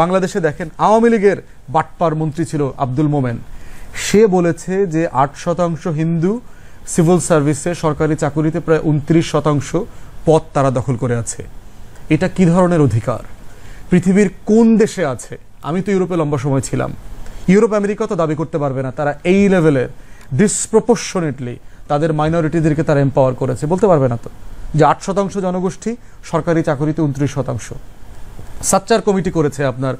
বাংলাদেশে দেখেন আওয়ামী লীগের বাটপার মন্ত্রী ছিল আব্দুল মোমেন, সে বলেছে যে 8% হিন্দু সিভিল সার্ভিসে সরকারি চাকুরিতে প্রায় 29% পদ তারা দখল করে আছে। এটা কি ধরনের অধিকার? পৃথিবীর কোন দেশে আছে? আমি তো ইউরোপে লম্বা সময় ছিলাম, ইউরোপ আমেরিকা তো দাবি করতে পারবে না তারা এই লেভেলের ডিসপ্রপোর্শনেটলি তাদের মাইনরিটিদেরকে তারা এম্পাওয়ার করেছে, বলতে পারবে না তো যে 8% জনগোষ্ঠী সরকারি চাকুরিতে 29%। সাচ্চার কমিটি করেছে আপনার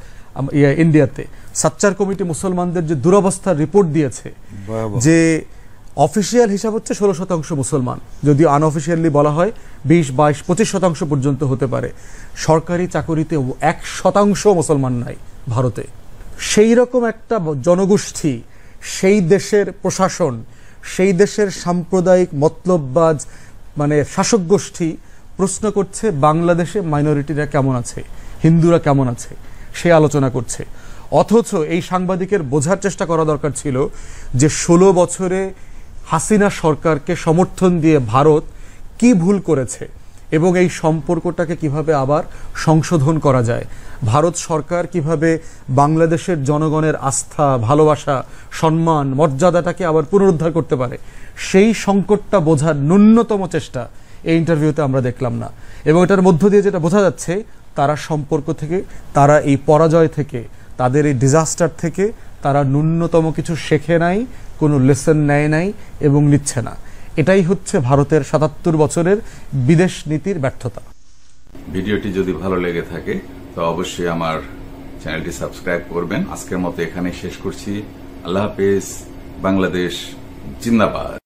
ইন্ডিয়াতে, সাচ্চার কমিটি মুসলমানদের যে দুরবস্থার রিপোর্ট দিয়েছে, যে অফিসিয়াল হিসাব হচ্ছে 16% মুসলমান, যদিও আনঅফিসিয়ালি বলা হয় 20, 22, 25% পর্যন্ত হতে পারে। সরকারি চাকুরিতে 1% মুসলমান নাই ভারতে। সেই রকম একটা জনগোষ্ঠী, সেই দেশের প্রশাসন, সেই দেশের সাম্প্রদায়িক মতলববাজ মানে শাসক গোষ্ঠী প্রশ্ন করছে বাংলাদেশে মাইনরিটিরা কেমন আছে, হিন্দুরা কেমন আছে, সে আলোচনা করছে। অথচ এই সাংবাদিকের বোঝার চেষ্টা করা দরকার ছিল যে 16 বছরে হাসিনা সরকারকে সমর্থন দিয়ে ভারত কি ভুল করেছে এবং এই সম্পর্কটাকে কিভাবে আবার সংশোধন করা যায়, ভারত সরকার কিভাবে বাংলাদেশের জনগণের আস্থা, ভালোবাসা, সম্মান, মর্যাদাটাকে আবার পুনরুদ্ধার করতে পারে, সেই সংকটটা বোঝার ন্যূনতম চেষ্টা এই ইন্টারভিউতে আমরা দেখলাম না। এবং এটার মধ্য দিয়ে যেটা বোঝা যাচ্ছে, তারা সম্পর্ক থেকে, তারা এই পরাজয় থেকে, তাদের এই ডিজাস্টার থেকে তারা ন্যূনতম কিছু শেখে নাই, কোনো লেসন নেয় নাই এবং নিচ্ছে না। এটাই হচ্ছে ভারতের 77 বছরের বিদেশ নীতির ব্যর্থতা। ভিডিওটি যদি ভালো লেগে থাকে তো অবশ্যই আমার চ্যানেলটি সাবস্ক্রাইব করবেন। আজকের মতো এখানেই শেষ করছি। আল্লাহ হাফেজ। বাংলাদেশ জিন্দাবাদ।